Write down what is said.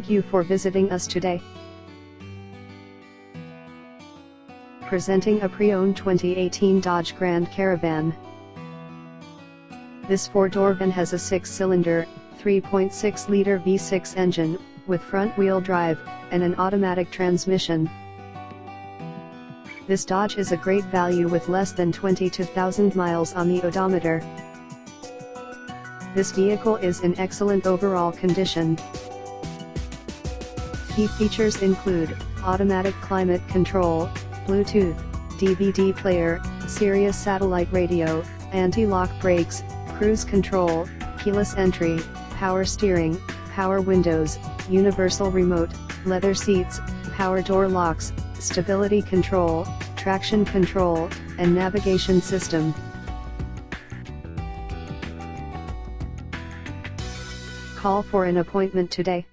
Thank you for visiting us today. Presenting a pre-owned 2018 Dodge Grand Caravan. This four-door van has a 6-cylinder, 3.6-liter V6 engine, with front-wheel drive, and an automatic transmission. This Dodge is a great value with less than 22,000 miles on the odometer. This vehicle is in excellent overall condition. Key features include automatic climate control, Bluetooth, DVD player, Sirius satellite radio, anti-lock brakes, cruise control, keyless entry, power steering, power windows, universal remote, leather seats, power door locks, stability control, traction control, and navigation system. Call for an appointment today.